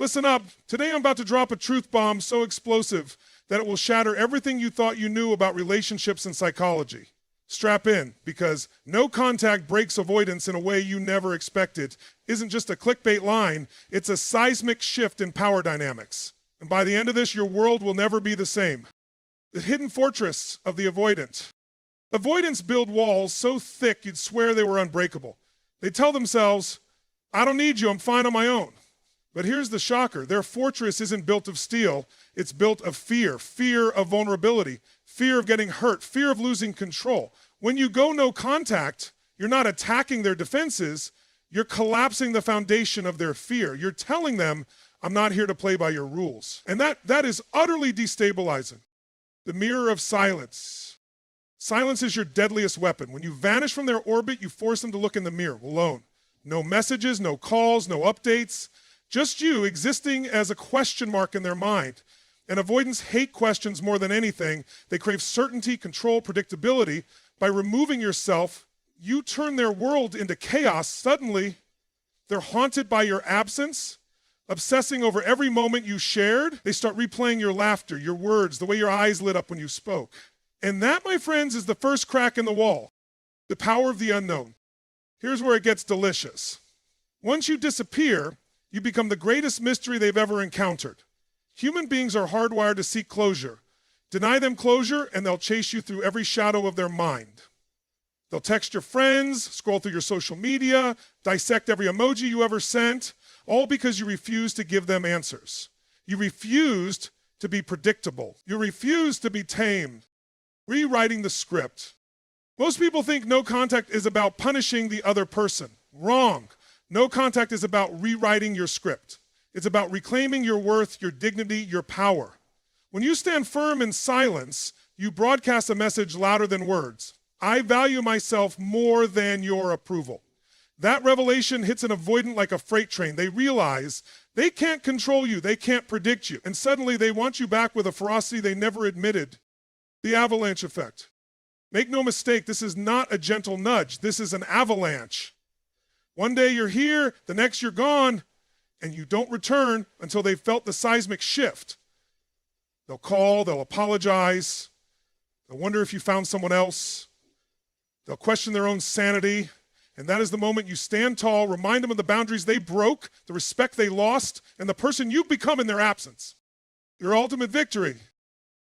Listen up. Today I'm about to drop a truth bomb so explosive that it will shatter everything you thought you knew about relationships and psychology. Strap in, because no contact breaks avoidance in a way you never expected isn't just a clickbait line, it's a seismic shift in power dynamics. And by the end of this, your world will never be the same. The hidden fortress of the avoidant. Avoidants build walls so thick you'd swear they were unbreakable. They tell themselves, I don't need you, I'm fine on my own. But here's the shocker. Their fortress isn't built of steel, it's built of fear. Fear of vulnerability, fear of getting hurt, fear of losing control. When you go no contact, you're not attacking their defenses, you're collapsing the foundation of their fear. You're telling them, I'm not here to play by your rules. And that is utterly destabilizing. The mirror of silence. Silence is your deadliest weapon. When you vanish from their orbit, you force them to look in the mirror alone. No messages, no calls, no updates. Just you existing as a question mark in their mind. And avoidants hate questions more than anything. They crave certainty, control, predictability. By removing yourself, you turn their world into chaos. Suddenly, they're haunted by your absence, obsessing over every moment you shared. They start replaying your laughter, your words, the way your eyes lit up when you spoke. And that, my friends, is the first crack in the wall. The power of the unknown. Here's where it gets delicious. Once you disappear, you become the greatest mystery they've ever encountered. Human beings are hardwired to seek closure. Deny them closure, and they'll chase you through every shadow of their mind. They'll text your friends, scroll through your social media, dissect every emoji you ever sent, all because you refuse to give them answers. You refused to be predictable. You refused to be tamed. Rewriting the script. Most people think no contact is about punishing the other person. Wrong. No contact is about rewriting your script. It's about reclaiming your worth, your dignity, your power. When you stand firm in silence, you broadcast a message louder than words. I value myself more than your approval. That revelation hits an avoidant like a freight train. They realize they can't control you, they can't predict you, and suddenly they want you back with a ferocity they never admitted. The avalanche effect. Make no mistake, this is not a gentle nudge. This is an avalanche. One day you're here, the next you're gone, and you don't return until they've felt the seismic shift. They'll call, they'll apologize, they'll wonder if you found someone else, they'll question their own sanity, and that is the moment you stand tall, remind them of the boundaries they broke, the respect they lost, and the person you've become in their absence. Your ultimate victory.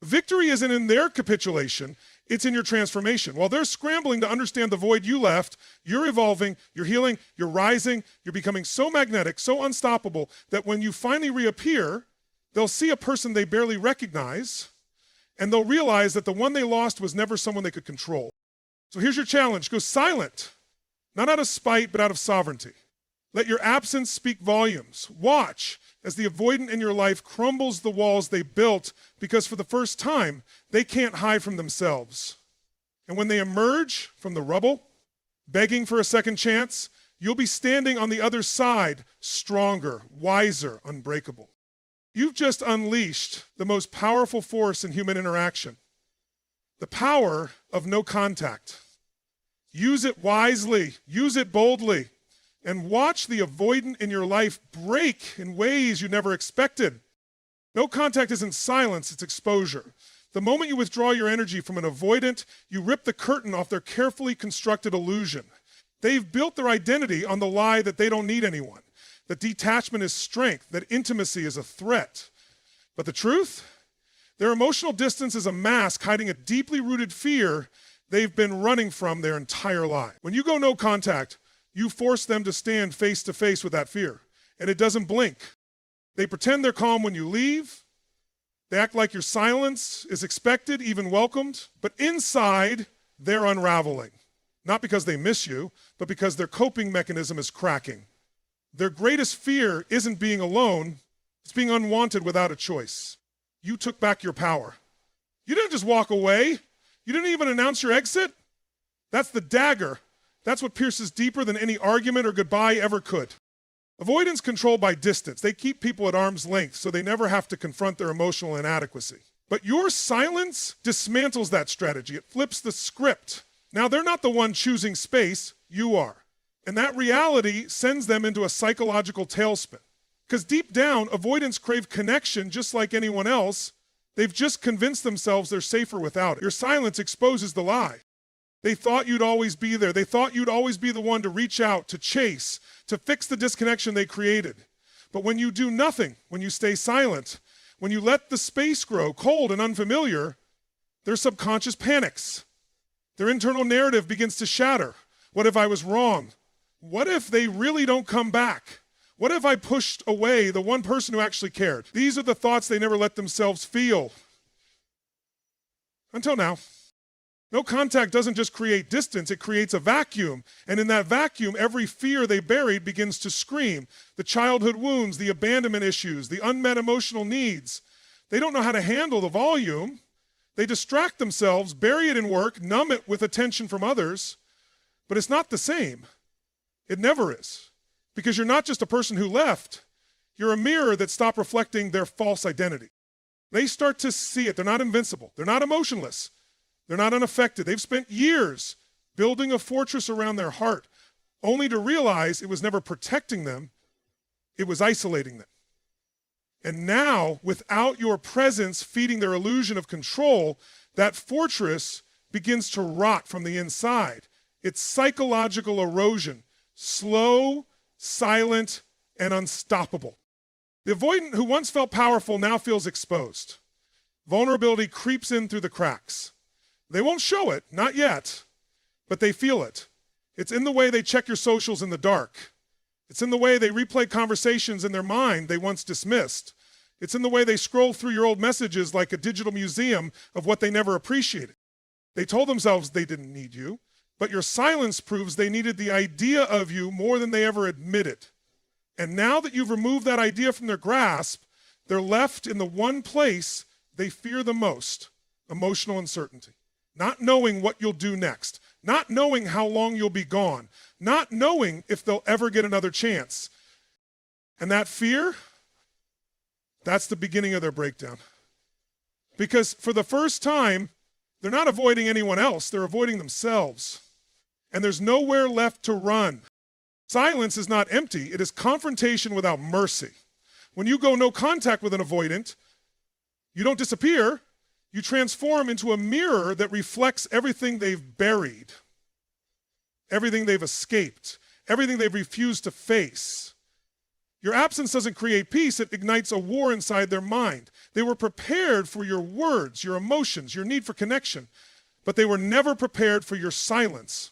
Victory isn't in their capitulation, it's in your transformation. While they're scrambling to understand the void you left, you're evolving, you're healing, you're rising, you're becoming so magnetic, so unstoppable, that when you finally reappear, they'll see a person they barely recognize, and they'll realize that the one they lost was never someone they could control. So here's your challenge. Go silent, not out of spite, but out of sovereignty. Let your absence speak volumes. Watch as the avoidant in your life crumbles the walls they built because for the first time, they can't hide from themselves. And when they emerge from the rubble, begging for a second chance, you'll be standing on the other side, stronger, wiser, unbreakable. You've just unleashed the most powerful force in human interaction, the power of no contact. Use it wisely, use it boldly, and watch the avoidant in your life break in ways you never expected. No contact isn't silence, it's exposure. The moment you withdraw your energy from an avoidant, you rip the curtain off their carefully constructed illusion. They've built their identity on the lie that they don't need anyone, that detachment is strength, that intimacy is a threat. But the truth? Their emotional distance is a mask hiding a deeply rooted fear they've been running from their entire life. When you go no contact, you force them to stand face to face with that fear, and it doesn't blink. They pretend they're calm when you leave. They act like your silence is expected, even welcomed, but inside, they're unraveling. Not because they miss you, but because their coping mechanism is cracking. Their greatest fear isn't being alone, it's being unwanted without a choice. You took back your power. You didn't just walk away. You didn't even announce your exit. That's the dagger. That's what pierces deeper than any argument or goodbye ever could. Avoidance controlled by distance. They keep people at arm's length so they never have to confront their emotional inadequacy. But your silence dismantles that strategy. It flips the script. Now they're not the one choosing space, you are. And that reality sends them into a psychological tailspin. Because deep down, avoidants crave connection just like anyone else. They've just convinced themselves they're safer without it. Your silence exposes the lie. They thought you'd always be there. They thought you'd always be the one to reach out, to chase, to fix the disconnection they created. But when you do nothing, when you stay silent, when you let the space grow cold and unfamiliar, their subconscious panics. Their internal narrative begins to shatter. What if I was wrong? What if they really don't come back? What if I pushed away the one person who actually cared? These are the thoughts they never let themselves feel. Until now. No contact doesn't just create distance, it creates a vacuum. And in that vacuum, every fear they buried begins to scream. The childhood wounds, the abandonment issues, the unmet emotional needs. They don't know how to handle the volume. They distract themselves, bury it in work, numb it with attention from others. But it's not the same. It never is. Because you're not just a person who left. You're a mirror that stopped reflecting their false identity. They start to see it. They're not invincible. They're not emotionless. They're not unaffected. They've spent years building a fortress around their heart, only to realize it was never protecting them, it was isolating them. And now, without your presence feeding their illusion of control, that fortress begins to rot from the inside. It's psychological erosion, slow, silent, and unstoppable. The avoidant who once felt powerful now feels exposed. Vulnerability creeps in through the cracks. They won't show it, not yet, but they feel it. It's in the way they check your socials in the dark. It's in the way they replay conversations in their mind they once dismissed. It's in the way they scroll through your old messages like a digital museum of what they never appreciated. They told themselves they didn't need you, but your silence proves they needed the idea of you more than they ever admitted. And now that you've removed that idea from their grasp, they're left in the one place they fear the most, emotional uncertainty. Not knowing what you'll do next, not knowing how long you'll be gone, not knowing if they'll ever get another chance. And that fear, that's the beginning of their breakdown. Because for the first time, they're not avoiding anyone else, they're avoiding themselves. And there's nowhere left to run. Silence is not empty, it is confrontation without mercy. When you go no contact with an avoidant, you don't disappear. You transform into a mirror that reflects everything they've buried, everything they've escaped, everything they've refused to face. Your absence doesn't create peace, it ignites a war inside their mind. They were prepared for your words, your emotions, your need for connection, but they were never prepared for your silence.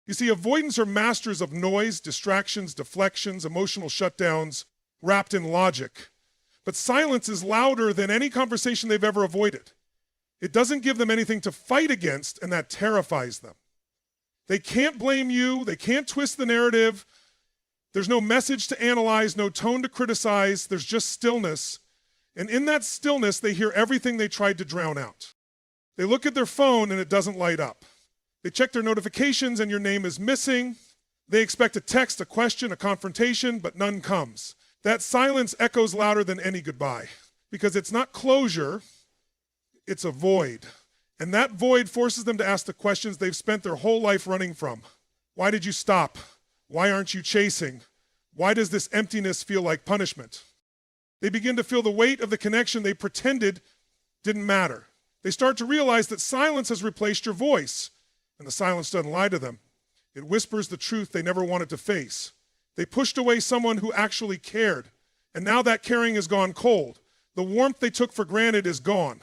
You see, avoidants are masters of noise, distractions, deflections, emotional shutdowns, wrapped in logic. But silence is louder than any conversation they've ever avoided. It doesn't give them anything to fight against, and that terrifies them. They can't blame you. They can't twist the narrative. There's no message to analyze, no tone to criticize. There's just stillness. And in that stillness, they hear everything they tried to drown out. They look at their phone, and it doesn't light up. They check their notifications, and your name is missing. They expect a text, a question, a confrontation, but none comes. That silence echoes louder than any goodbye, because it's not closure. It's a void. And that void forces them to ask the questions they've spent their whole life running from. Why did you stop? Why aren't you chasing? Why does this emptiness feel like punishment? They begin to feel the weight of the connection they pretended didn't matter. They start to realize that silence has replaced your voice, and the silence doesn't lie to them. It whispers the truth they never wanted to face. They pushed away someone who actually cared, and now that caring has gone cold. The warmth they took for granted is gone.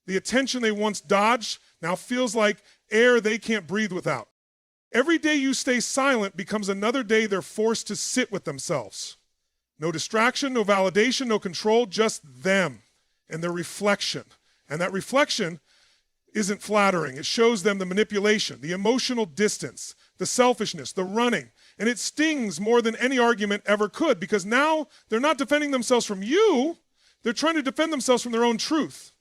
The attention they once dodged now feels like air they can't breathe without. Every day you stay silent becomes another day they're forced to sit with themselves. No distraction, no validation, no control, just them and their reflection. And that reflection isn't flattering. It shows them the manipulation, the emotional distance, the selfishness, the running. And it stings more than any argument ever could, because now they're not defending themselves from you, they're trying to defend themselves from their own truth.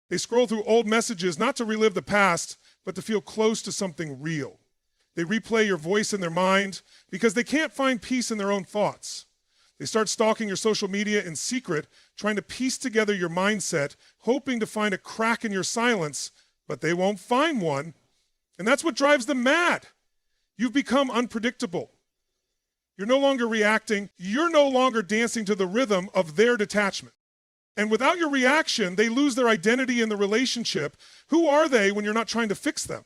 They scroll through old messages not to relive the past, but to feel close to something real. They replay your voice in their mind because they can't find peace in their own thoughts. They start stalking your social media in secret, trying to piece together your mindset, hoping to find a crack in your silence, but they won't find one. And that's what drives them mad. You've become unpredictable. You're no longer reacting. You're no longer dancing to the rhythm of their detachment. And without your reaction, they lose their identity in the relationship. Who are they when you're not trying to fix them?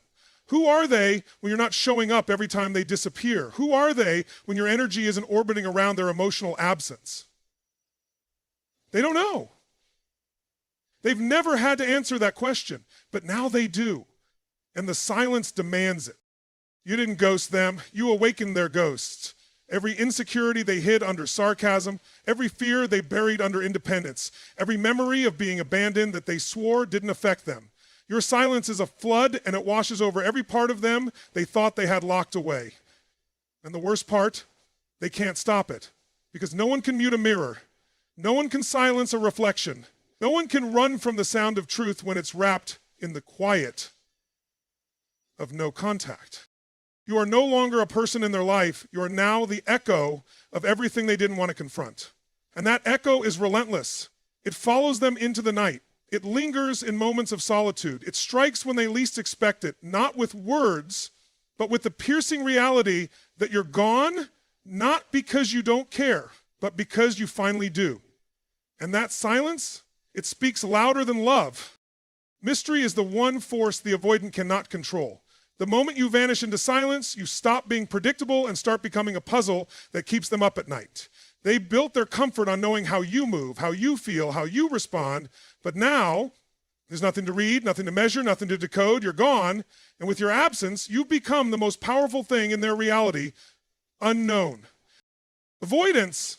Who are they when you're not showing up every time they disappear? Who are they when your energy isn't orbiting around their emotional absence? They don't know. They've never had to answer that question, but now they do. And the silence demands it. You didn't ghost them, you awakened their ghosts. Every insecurity they hid under sarcasm, every fear they buried under independence, every memory of being abandoned that they swore didn't affect them. Your silence is a flood, and it washes over every part of them they thought they had locked away. And the worst part, they can't stop it, because no one can mute a mirror. No one can silence a reflection. No one can run from the sound of truth when it's wrapped in the quiet of no contact. You are no longer a person in their life. You are now the echo of everything they didn't want to confront. And that echo is relentless. It follows them into the night. It lingers in moments of solitude. It strikes when they least expect it, not with words, but with the piercing reality that you're gone, not because you don't care, but because you finally do. And that silence, it speaks louder than love. Mystery is the one force the avoidant cannot control. The moment you vanish into silence, you stop being predictable and start becoming a puzzle that keeps them up at night. They built their comfort on knowing how you move, how you feel, how you respond, but now there's nothing to read, nothing to measure, nothing to decode. You're gone, and with your absence, you've become the most powerful thing in their reality, unknown. Avoidants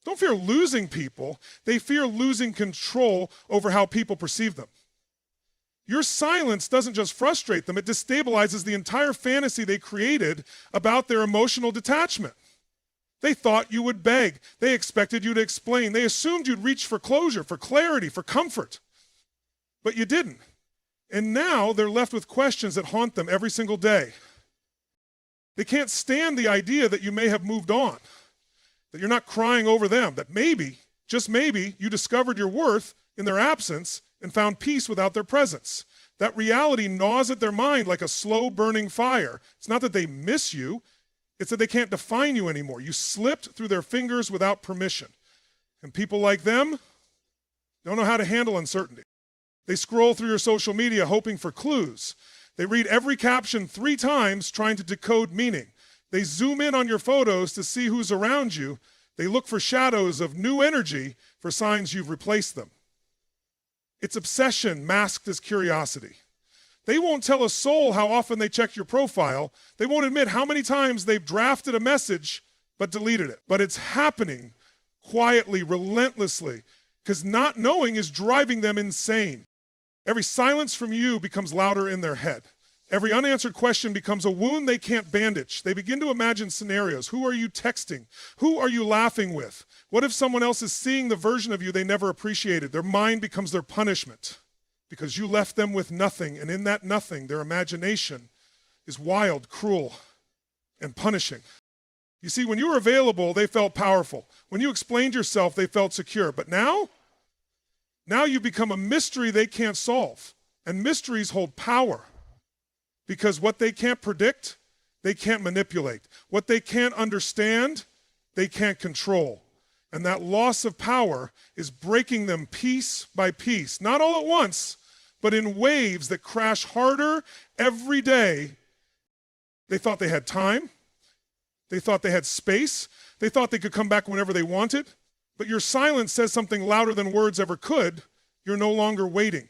don't fear losing people. They fear losing control over how people perceive them. Your silence doesn't just frustrate them, it destabilizes the entire fantasy they created about their emotional detachment. They thought you would beg. They expected you to explain. They assumed you'd reach for closure, for clarity, for comfort. But you didn't. And now they're left with questions that haunt them every single day. They can't stand the idea that you may have moved on, that you're not crying over them, that maybe, just maybe, you discovered your worth in their absence and found peace without their presence. That reality gnaws at their mind like a slow burning fire. It's not that they miss you, it's that they can't define you anymore. You slipped through their fingers without permission. And people like them don't know how to handle uncertainty. They scroll through your social media hoping for clues. They read every caption 3 times trying to decode meaning. They zoom in on your photos to see who's around you. They look for shadows of new energy for signs you've replaced them. It's obsession masked as curiosity. They won't tell a soul how often they check your profile. They won't admit how many times they've drafted a message but deleted it. But it's happening quietly, relentlessly, because not knowing is driving them insane. Every silence from you becomes louder in their head. Every unanswered question becomes a wound they can't bandage. They begin to imagine scenarios. Who are you texting? Who are you laughing with? What if someone else is seeing the version of you they never appreciated? Their mind becomes their punishment because you left them with nothing, and in that nothing, their imagination is wild, cruel, and punishing. You see, when you were available, they felt powerful. When you explained yourself, they felt secure. But now you've become a mystery they can't solve. And mysteries hold power because what they can't predict, they can't manipulate. What they can't understand, they can't control. And that loss of power is breaking them piece by piece, not all at once, but in waves that crash harder every day. They thought they had time. They thought they had space. They thought they could come back whenever they wanted. But your silence says something louder than words ever could. You're no longer waiting.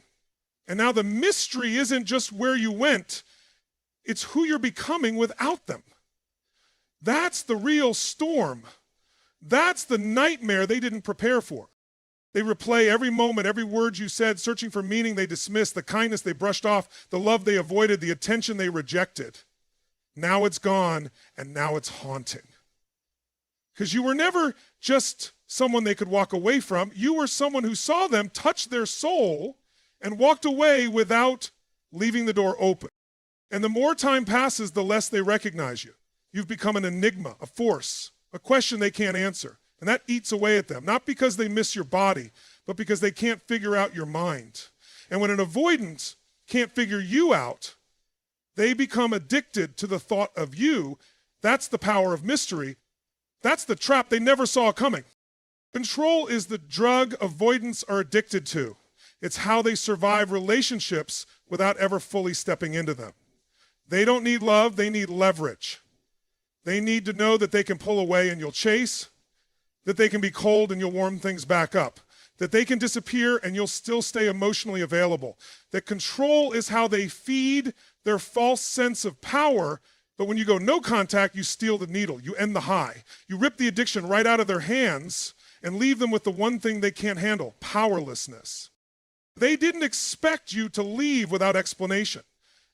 And now the mystery isn't just where you went, it's who you're becoming without them. That's the real storm. That's the nightmare they didn't prepare for. They replay every moment, every word you said, searching for meaning they dismissed, the kindness they brushed off, the love they avoided, the attention they rejected. Now it's gone, and now it's haunting. Because you were never just someone they could walk away from. You were someone who saw them, touch their soul, and walked away without leaving the door open. And the more time passes, the less they recognize you. You've become an enigma, a force, a question they can't answer. And that eats away at them, not because they miss your body, but because they can't figure out your mind. And when an avoidant can't figure you out, they become addicted to the thought of you, That's the power of mystery. That's the trap they never saw coming. Control is the drug avoidants are addicted to. It's how they survive relationships without ever fully stepping into them. They don't need love, they need leverage. They need to know that they can pull away and you'll chase, that they can be cold and you'll warm things back up, that they can disappear and you'll still stay emotionally available. That control is how they feed their false sense of power, but when you go no contact, you steal the needle, you end the high. You rip the addiction right out of their hands and leave them with the one thing they can't handle, powerlessness. They didn't expect you to leave without explanation.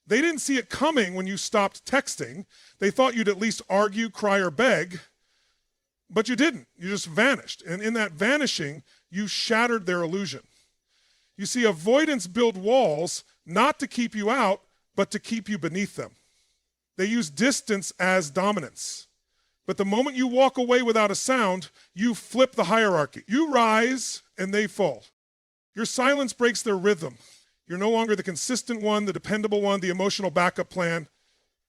They didn't see it coming when you stopped texting. They thought you'd at least argue, cry, or beg, but you didn't. You just vanished. And in that vanishing, you shattered their illusion. You see, avoidants build walls not to keep you out, but to keep you beneath them. They use distance as dominance. But the moment you walk away without a sound, you flip the hierarchy. You rise and they fall. Your silence breaks their rhythm. You're no longer the consistent one, the dependable one, the emotional backup plan.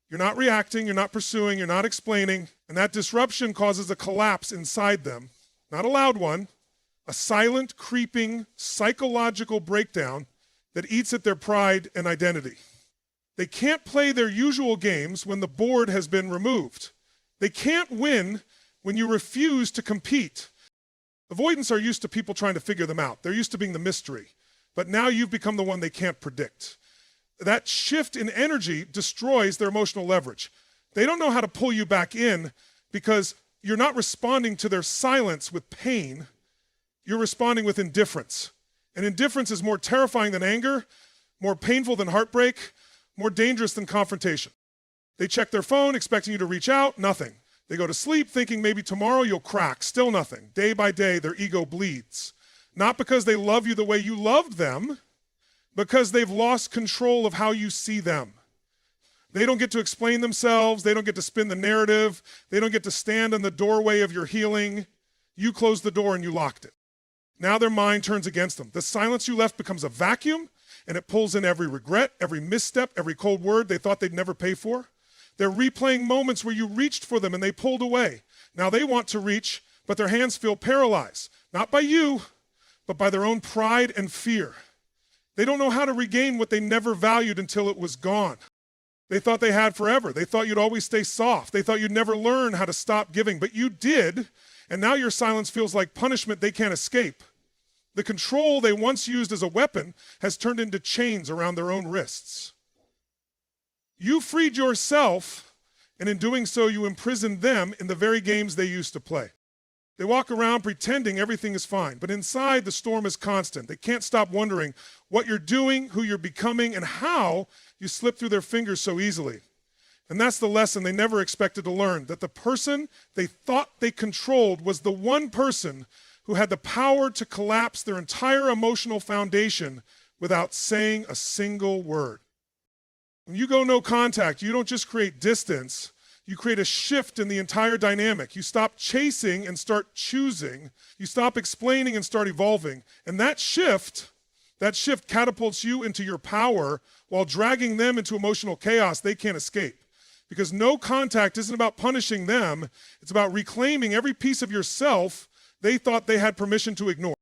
You're not reacting, you're not pursuing, you're not explaining, and that disruption causes a collapse inside them. Not a loud one, a silent, creeping, psychological breakdown that eats at their pride and identity. They can't play their usual games when the board has been removed. They can't win when you refuse to compete. Avoidants are used to people trying to figure them out. They're used to being the mystery. But now you've become the one they can't predict. That shift in energy destroys their emotional leverage. They don't know how to pull you back in because you're not responding to their silence with pain. You're responding with indifference. And indifference is more terrifying than anger, more painful than heartbreak, more dangerous than confrontation. They check their phone expecting you to reach out, nothing. They go to sleep thinking maybe tomorrow you'll crack, still nothing. Day by day, their ego bleeds. Not because they love you the way you loved them, because they've lost control of how you see them. They don't get to explain themselves. They don't get to spin the narrative. They don't get to stand in the doorway of your healing. You closed the door and you locked it. Now their mind turns against them. The silence you left becomes a vacuum, and it pulls in every regret, every misstep, every cold word they thought they'd never pay for. They're replaying moments where you reached for them and they pulled away. Now they want to reach, but their hands feel paralyzed. Not by you, but by their own pride and fear. They don't know how to regain what they never valued until it was gone. They thought they had forever. They thought you'd always stay soft. They thought you'd never learn how to stop giving, but you did, and now your silence feels like punishment they can't escape. The control they once used as a weapon has turned into chains around their own wrists. You freed yourself, and in doing so, you imprisoned them in the very games they used to play. They walk around pretending everything is fine, but inside the storm is constant. They can't stop wondering what you're doing, who you're becoming, and how you slip through their fingers so easily. And that's the lesson they never expected to learn, that the person they thought they controlled was the one person who had the power to collapse their entire emotional foundation without saying a single word. When you go no contact, you don't just create distance, you create a shift in the entire dynamic. You stop chasing and start choosing. You stop explaining and start evolving. And that shift catapults you into your power while dragging them into emotional chaos they can't escape. Because no contact isn't about punishing them. It's about reclaiming every piece of yourself they thought they had permission to ignore.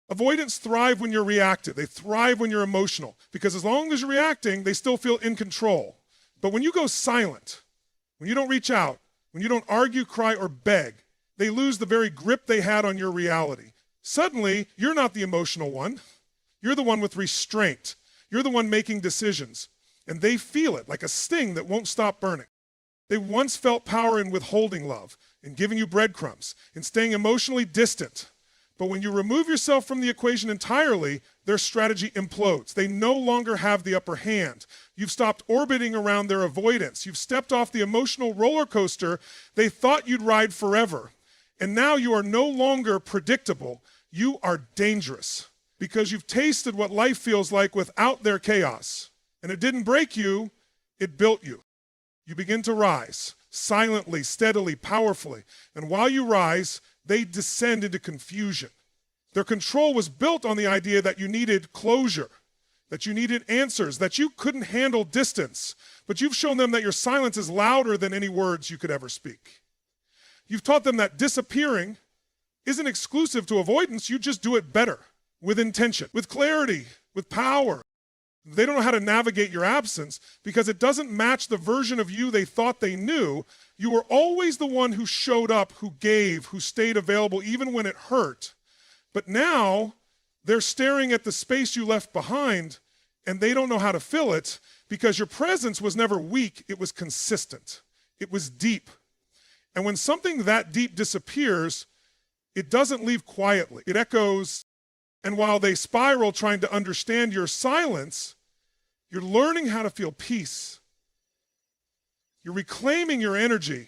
Avoidants thrive when you're reactive. They thrive when you're emotional. Because as long as you're reacting, they still feel in control. But when you go silent, when you don't reach out, when you don't argue, cry, or beg, they lose the very grip they had on your reality. Suddenly, you're not the emotional one. You're the one with restraint. You're the one making decisions. And they feel it like a sting that won't stop burning. They once felt power in withholding love, in giving you breadcrumbs, in staying emotionally distant. But when you remove yourself from the equation entirely, their strategy implodes. They no longer have the upper hand. You've stopped orbiting around their avoidance. You've stepped off the emotional roller coaster they thought you'd ride forever. And now you are no longer predictable. You are dangerous because you've tasted what life feels like without their chaos. And it didn't break you, it built you. You begin to rise, silently, steadily, powerfully. And while you rise, they descend into confusion. Their control was built on the idea that you needed closure, that you needed answers, that you couldn't handle distance. but you've shown them that your silence is louder than any words you could ever speak. You've taught them that disappearing isn't exclusive to avoidance, you just do it better, with intention, with clarity, with power. They don't know how to navigate your absence because it doesn't match the version of you they thought they knew. You were always the one who showed up, who gave, who stayed available even when it hurt. But now they're staring at the space you left behind and they don't know how to fill it because your presence was never weak, it was consistent. It was deep. And when something that deep disappears, it doesn't leave quietly. It echoes. And while they spiral trying to understand your silence, you're learning how to feel peace. You're reclaiming your energy.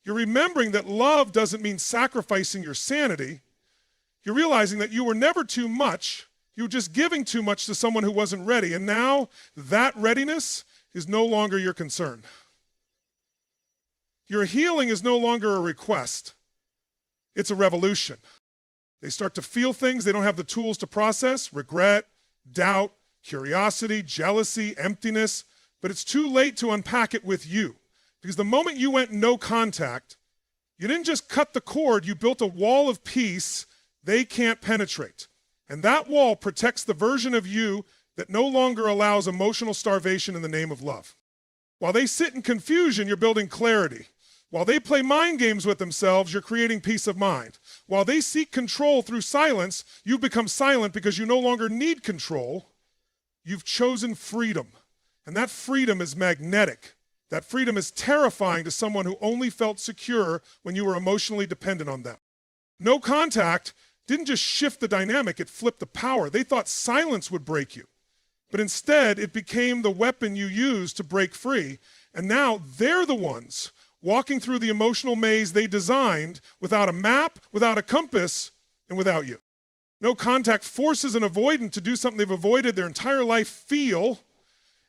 You're remembering that love doesn't mean sacrificing your sanity. You're realizing that you were never too much. You were just giving too much to someone who wasn't ready. And now that readiness is no longer your concern. Your healing is no longer a request. It's a revolution. They start to feel things they don't have the tools to process: regret, doubt, curiosity, jealousy, emptiness. But it's too late to unpack it with you. Because the moment you went no contact, you didn't just cut the cord, you built a wall of peace they can't penetrate. And that wall protects the version of you that no longer allows emotional starvation in the name of love. While they sit in confusion, you're building clarity. While they play mind games with themselves, you're creating peace of mind. While they seek control through silence, you've become silent because you no longer need control. You've chosen freedom. And that freedom is magnetic. That freedom is terrifying to someone who only felt secure when you were emotionally dependent on them. No contact didn't just shift the dynamic, it flipped the power. They thought silence would break you. But instead, it became the weapon you used to break free. And now they're the ones walking through the emotional maze they designed without a map, without a compass, and without you. No contact forces an avoidant to do something they've avoided their entire life feel.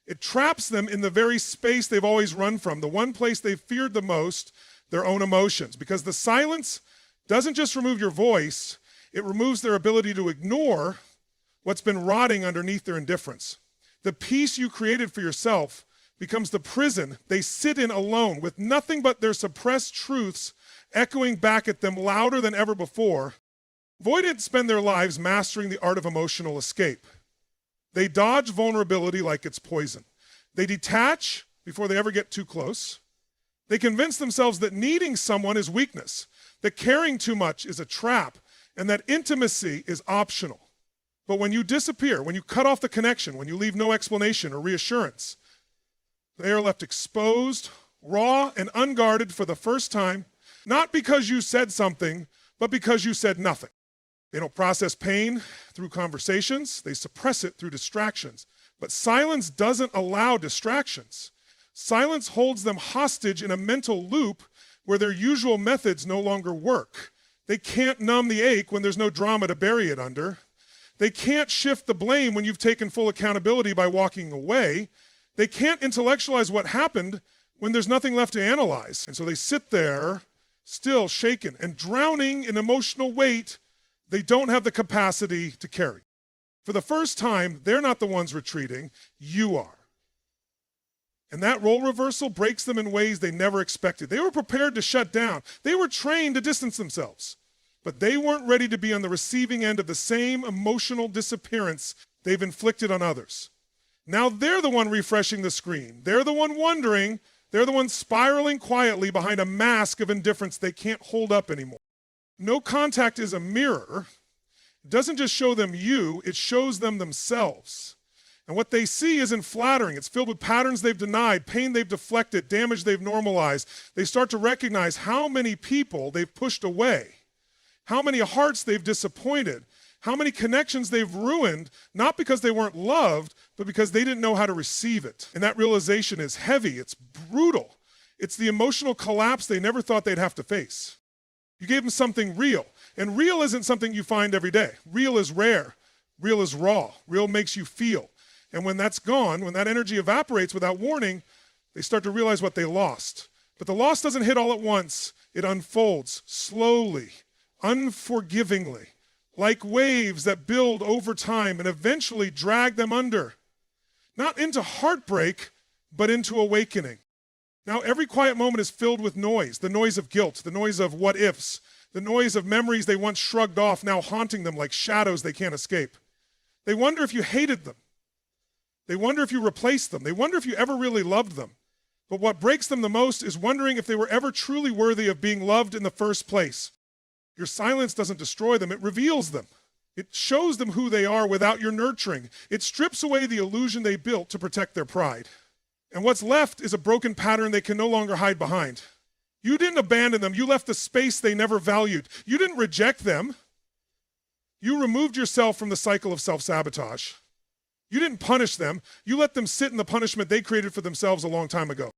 It traps them in the very space they've always run from, the one place they've feared the most, their own emotions. Because the silence doesn't just remove your voice, it removes their ability to ignore what's been rotting underneath their indifference. The peace you created for yourself becomes the prison they sit in alone with nothing but their suppressed truths echoing back at them louder than ever before. Avoidants spend their lives mastering the art of emotional escape. They dodge vulnerability like it's poison. They detach before they ever get too close. They convince themselves that needing someone is weakness, that caring too much is a trap, and that intimacy is optional. But when you disappear, when you cut off the connection, when you leave no explanation or reassurance, they are left exposed, raw, and unguarded for the first time, not because you said something, but because you said nothing. They don't process pain through conversations, they suppress it through distractions. But silence doesn't allow distractions. Silence holds them hostage in a mental loop where their usual methods no longer work. They can't numb the ache when there's no drama to bury it under. They can't shift the blame when you've taken full accountability by walking away. They can't intellectualize what happened when there's nothing left to analyze. And so they sit there, still shaken and drowning in emotional weight they don't have the capacity to carry. For the first time, they're not the ones retreating, you are. And that role reversal breaks them in ways they never expected. They were prepared to shut down. They were trained to distance themselves. But they weren't ready to be on the receiving end of the same emotional disappearance they've inflicted on others. Now they're the one refreshing the screen. They're the one wondering. They're the one spiraling quietly behind a mask of indifference they can't hold up anymore. No contact is a mirror. It doesn't just show them you, it shows them themselves. And what they see isn't flattering. It's filled with patterns they've denied, pain they've deflected, damage they've normalized. They start to recognize how many people they've pushed away, how many hearts they've disappointed, how many connections they've ruined, not because they weren't loved, but because they didn't know how to receive it. And that realization is heavy, it's brutal. It's the emotional collapse they never thought they'd have to face. You gave them something real. And real isn't something you find every day. Real is rare. Real is raw. Real makes you feel. And when that's gone, when that energy evaporates without warning, they start to realize what they lost. But the loss doesn't hit all at once. It unfolds slowly, unforgivingly, like waves that build over time and eventually drag them under. Not into heartbreak, but into awakening. Now, every quiet moment is filled with noise, the noise of guilt, the noise of what ifs, the noise of memories they once shrugged off, now haunting them like shadows they can't escape. They wonder if you hated them. They wonder if you replaced them. They wonder if you ever really loved them. But what breaks them the most is wondering if they were ever truly worthy of being loved in the first place. Your silence doesn't destroy them, it reveals them. It shows them who they are without your nurturing. It strips away the illusion they built to protect their pride. And what's left is a broken pattern they can no longer hide behind. You didn't abandon them. You left the space they never valued. You didn't reject them. You removed yourself from the cycle of self-sabotage. You didn't punish them. You let them sit in the punishment they created for themselves a long time ago.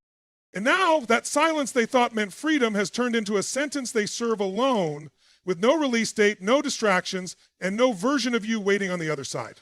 And now that silence they thought meant freedom has turned into a sentence they serve alone, with no release date, no distractions, and no version of you waiting on the other side.